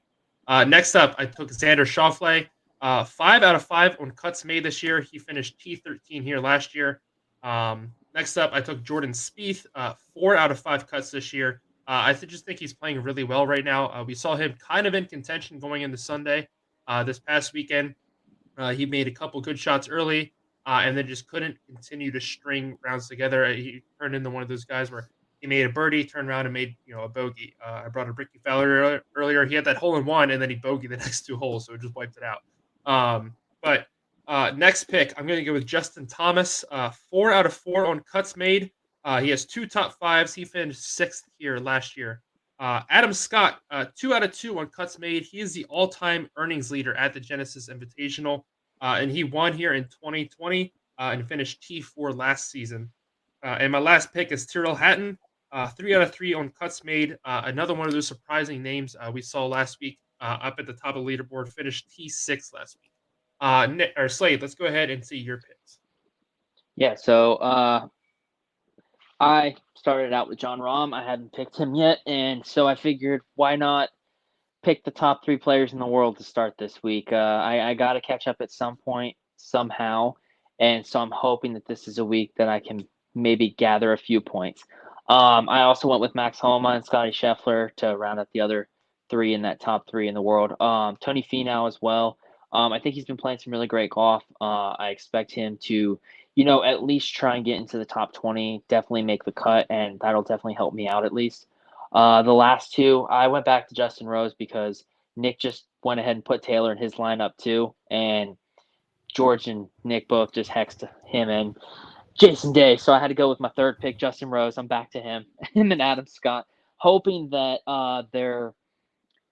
Next up, I took Xander Schauffele. 5 out of 5 on cuts made this year. He finished T13 here last year. Next up, I took Jordan Spieth. 4 out of 5 cuts this year. Just think he's playing really well right now. We saw him kind of in contention going into Sunday this past weekend. He made a couple good shots early, and then just couldn't continue to string rounds together. He turned into one of those guys where he made a birdie, turned around and made a bogey. I brought up Ricky Fowler earlier. He had that hole in one, and then he bogeyed the next 2 holes, so it just wiped it out. But next pick, I'm going to go with Justin Thomas. 4 out of 4 on cuts made. He has 2 top 5s. He finished 6th here last year. Adam Scott, 2 out of 2 on cuts made. He is the all-time earnings leader at the Genesis Invitational, and he won here in 2020 and finished T4 last season. And my last pick is Tyrrell Hatton, 3 out of 3 on cuts made. Another one of those surprising names we saw last week up at the top of the leaderboard, finished T6 last week. Slade, let's go ahead and see your picks. Yeah, so I started out with John Rahm. I hadn't picked him yet, and so I figured why not pick the top 3 players in the world to start this week. I got to catch up at some point somehow, and so I'm hoping that this is a week that I can maybe gather a few points. I also went with Max Homa and Scotty Scheffler to round out the other 3 in that top 3 in the world. Tony Finau as well. I think he's been playing some really great golf. I expect him to, at least try and get into the top 20, definitely make the cut, and that'll definitely help me out at least. The last 2, I went back to Justin Rose because Nick just went ahead and put Taylor in his lineup too, and George and Nick both just hexed him and Jason Day. So I had to go with my third pick, Justin Rose. I'm back to him and Adam Scott, hoping that their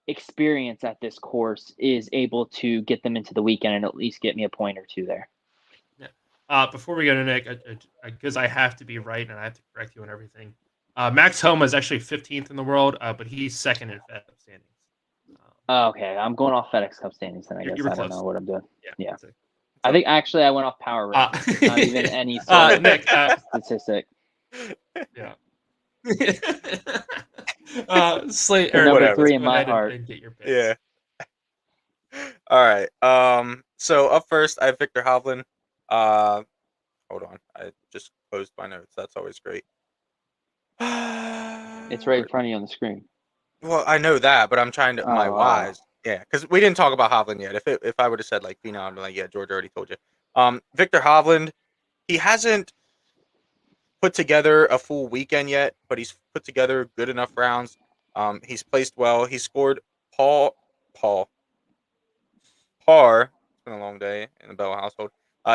experience at this course is able to get them into the weekend and at least get me a point or 2 there. Yeah. Before we go to Nick, because I have to be right and I have to correct you on everything. Max Homa is actually 15th in the world, but he's second in FedEx standings. Okay, I'm going off FedEx Cup standings then. I guess I don't know what I'm doing. Yeah. I think actually I went off power rankings. Not even any sort of Nick, statistic. Yeah. Slate The or number Nick, 3 let's in go my ahead heart. and get your picks. Yeah. All right. So up first, I have Victor Hovland. Hold on. I just closed my notes. That's always great. It's right in front of you on the screen. Well, I know that, but I'm trying to my Oh. whys. Yeah, because we didn't talk about Hovland yet. If I would have said like Phenom, I'd be like, yeah, George already told you. Victor Hovland, he hasn't put together a full weekend yet, but he's put together good enough rounds. He's placed well. He scored Paul par. It's been a long day in the Bell household.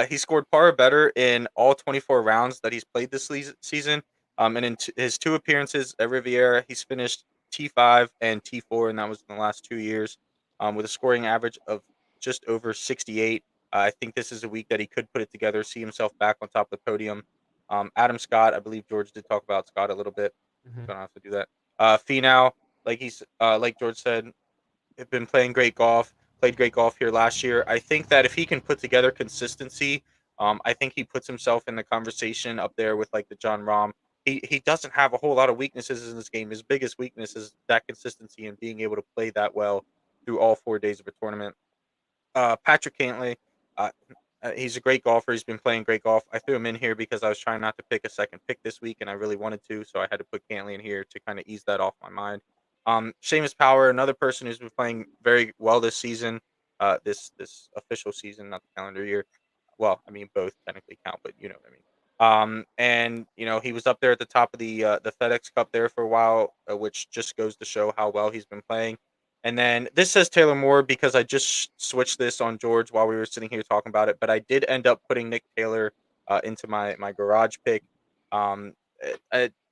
He scored par or better in all 24 rounds that he's played this season. And in his two appearances at Riviera, he's finished T5 and T4, and that was in the last 2 years, with a scoring average of just over 68. I think this is a week that he could put it together, see himself back on top of the podium. Adam Scott, I believe George did talk about Scott a little bit. Mhm. Don't have to do that. Finau, like George said, have been playing great golf. Played great golf here last year. I think that if he can put together consistency, I think he puts himself in the conversation up there with like the John Rahm. He doesn't have a whole lot of weaknesses in this game. His biggest weakness is that consistency and being able to play that well through all 4 days of a tournament. Patrick Cantlay, uh, he's a great golfer. He's been playing great golf. I threw him in here because I was trying not to pick a second pick this week, and I really wanted to, so I had to put Cantlay in here to kind of ease that off my mind. Seamus Power, another person who's been playing very well this season, this official season, not the calendar year. Well, I mean both technically count, but you know what I mean. And he was up there at the top of the FedEx Cup there for a while, which just goes to show how well he's been playing. And then this says Taylor Moore because I just switched this on George while we were sitting here talking about it, but I did end up putting Nick Taylor into my garage pick. Um,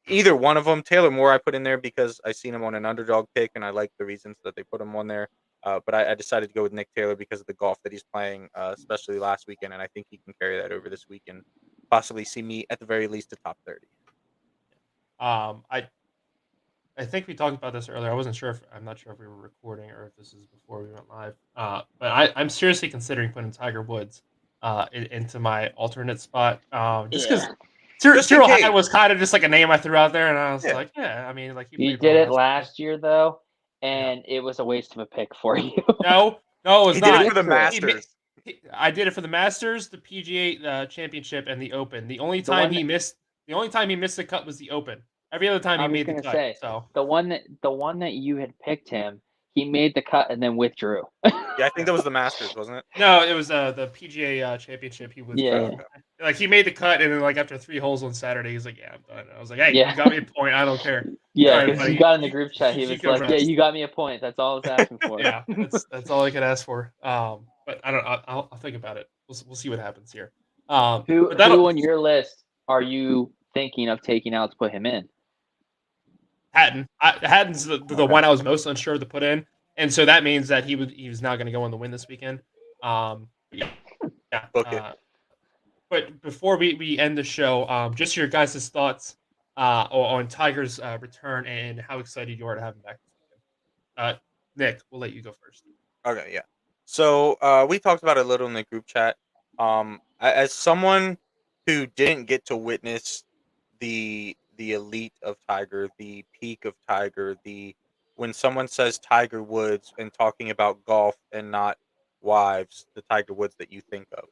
Either one of them, Taylor Moore, I put in there because I seen him on an underdog pick, and I like the reasons that they put him on there. But I decided to go with Nick Taylor because of the golf that he's playing, especially last weekend, and I think he can carry that over this week and possibly see me at the very least a top 30. Um, I I think we talked about this earlier. I'm not sure if we were recording or if this is before we went live. But I'm seriously considering putting Tiger Woods into my alternate spot. Just because Yeah. Just in Tyrrell Hatton case. was kind of just like a name I threw out there, and I was Yeah. like, yeah, I mean, like he You played well did it last year. last year though, Yeah. and it was a waste of a pick for you. No, it's He did it not. for the Literally. Masters. I did it for the Masters, the PGA Championship, and the Open. The only The time one he missed the cut was the Open. Every other time I he was made the gonna cut. say, So the one that you had picked him, he made the cut and then withdrew. Yeah, I think that was the Masters, wasn't it? no, it was the PGA Championship. He Yeah, withdrew. yeah. Okay. Like he made the cut, and then like after 3 holes on Saturday, he's like, "Yeah, I'm done." I was like, "Hey, Yeah. you got me a point. I don't care." Yeah, Sorry, because he buddy. got in the group chat. He You was can like, "Yeah, rest. you got me a point. That's all I was asking for." Yeah, that's all I could ask for. But I don't. I'll think about it. We'll see what happens here. But Who on your list are you thinking of taking out to put him in? Hatton's the Okay. one I was most unsure to put in, and so that means that he was not going to go on the win this weekend. Yeah, yeah. Book it. But before we end the show, just your guys' thoughts on Tiger's return and how excited you are to have him back this weekend. Nick, we'll let you go first. Okay, yeah. So we talked about it a little in the group chat. As someone who didn't get to witness the elite of Tiger, the peak of Tiger, the when someone says Tiger Woods and talking about golf and not wives, the Tiger Woods that you think of.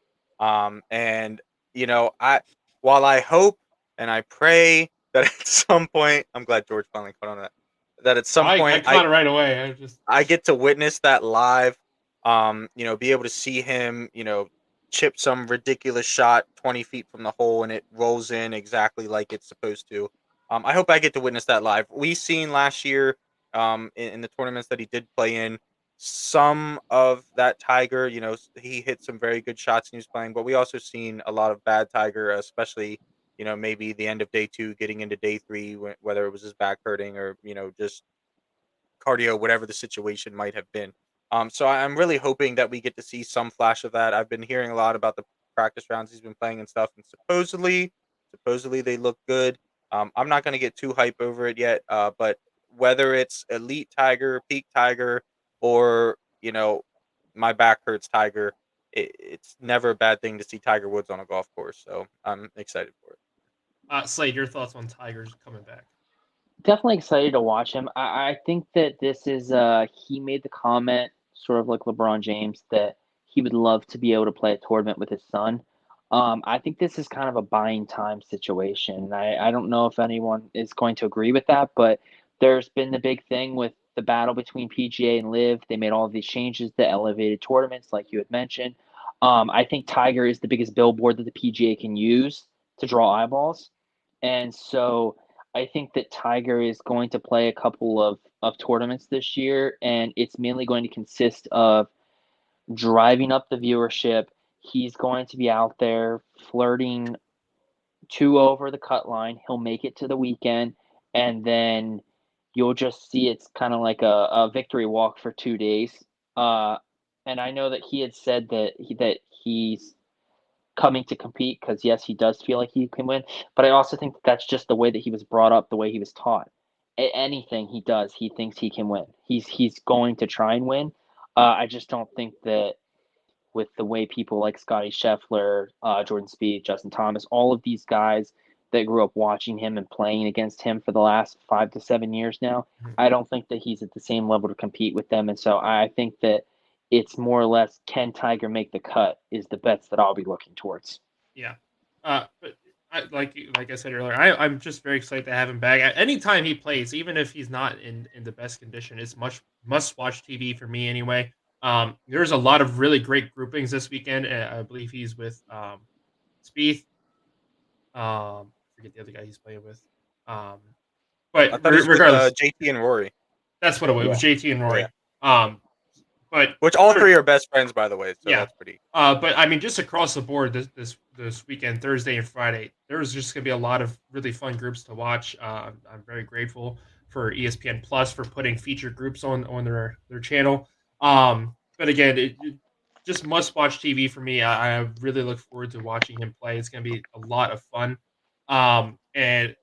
And I while I hope and I pray that at some point, I'm glad George finally caught on to that. That at some I point caught it right away. I get to witness that live. Be able to see him, chip some ridiculous shot 20 feet from the hole and it rolls in exactly like it's supposed to. I hope I get to witness that live. We seen last year, in the tournaments that he did play in, some of that Tiger. He hit some very good shots and he was playing, but we also seen a lot of bad Tiger, especially maybe the end of day two, getting into day three, whether it was his back hurting or just cardio, whatever the situation might have been. So I'm really hoping that we get to see some flash of that. I've been hearing a lot about the practice rounds he's been playing and stuff, and supposedly they look good. I'm not going to get too hype over it yet, but whether it's elite Tiger, peak Tiger, or my back hurts Tiger, it's never a bad thing to see Tiger Woods on a golf course. So I'm excited for it. Slade, your thoughts on Tigers coming back? Definitely excited to watch him. I think that this is he made the comment, sort of like LeBron James, that he would love to be able to play a tournament with his son. I think this is kind of a buying time situation. I don't know if anyone is going to agree with that, but there's been the big thing with the battle between PGA and Live. They made all of these changes, the elevated tournaments, like you had mentioned. I think Tiger is the biggest billboard that the PGA can use to draw eyeballs. And so I think that Tiger is going to play a couple of tournaments this year, and it's mainly going to consist of driving up the viewership. He's going to be out there flirting two over the cut line. He'll make it to the weekend, and then you'll just see it's kind of like a victory walk for 2 days. And I know that he had said that he's coming to compete because yes, he does feel like he can win, but I also think that that's just the way that he was brought up, the way he was taught. Anything he does, he thinks he can win. He's going to try and win. I just don't think that with the way people like Scotty Scheffler, Jordan Spieth, Justin Thomas, all of these guys that grew up watching him and playing against him for the last 5 to 7 years now, I don't think that he's at the same level to compete with them. And so I think that it's more or less, can Tiger make the cut is the bets that I'll be looking towards. Yeah. But like I said earlier, I'm just very excited to have him back. Anytime he plays, even if he's not in the best condition, it's must watch TV for me anyway. There's a lot of really great groupings this weekend. I believe he's with Spieth. I forget the other guy he's playing with. I But thought he's regardless, with JT and Rory, that's what it was. It was JT and Rory. But which all three are best friends, by the way. So yeah. that's pretty. But I mean, just across the board, this weekend, Thursday and Friday, there's just gonna be a lot of really fun groups to watch. I'm very grateful for ESPN Plus for putting featured groups on their channel. But again, it just must watch TV for me. I really look forward to watching him play. It's gonna be a lot of fun. And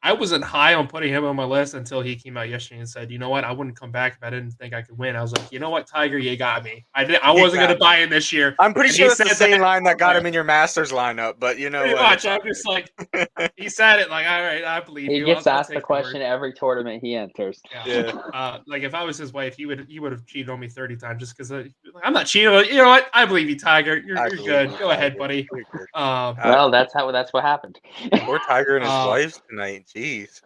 I wasn't high on putting him on my list until he came out yesterday and said, "You know what? I wouldn't come back if I didn't think I could win." I was like, "You know what, Tiger, you got me. I wasn't going to buy in this year." I'm pretty And sure he that's the said same that- line that got him in your Masters lineup, but you know Pretty what? much. I'm just like, he said it like, "All right, I believe He you." gets I'll asked take the your question word. every tournament he enters. Yeah. Like if I was his wife, he would have cheated on me 30 times just because I'm not cheating. You know what? I believe you, Tiger. You're believe good. you, Go ahead, Tiger. buddy. You're good. Well, that's what happened. Poor Tiger and his Uh, wife tonight. Jeez.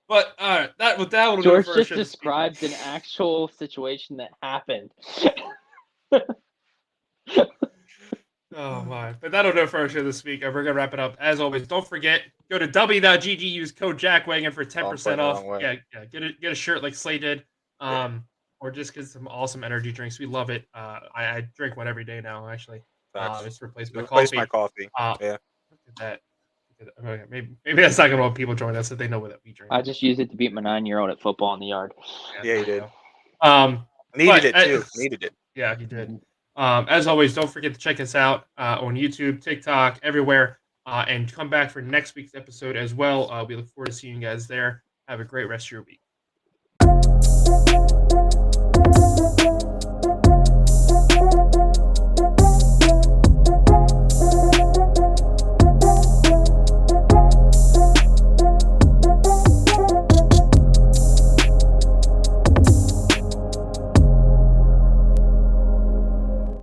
But that will do George for our just show this week. described an actual situation that happened. Oh my! But that'll do it for our show this week. We're gonna wrap it up. As always, don't forget, go to w.gg, use code JackWagon for 10% off. Yeah, get a shirt like Slay did, or just get some awesome energy drinks. We love it. I drink one every day now. Actually, it's replaced my coffee. My coffee. Yeah. Look at that. Okay, maybe that's not gonna want people join us if they know what we drink. I just used it to beat my 9-year-old at football in the yard. Yeah, you did. Needed it too. Needed it. Yeah, he did. As always, don't forget to check us out on YouTube, TikTok, everywhere, and come back for next week's episode as well. We look forward to seeing you guys there. Have a great rest of your week.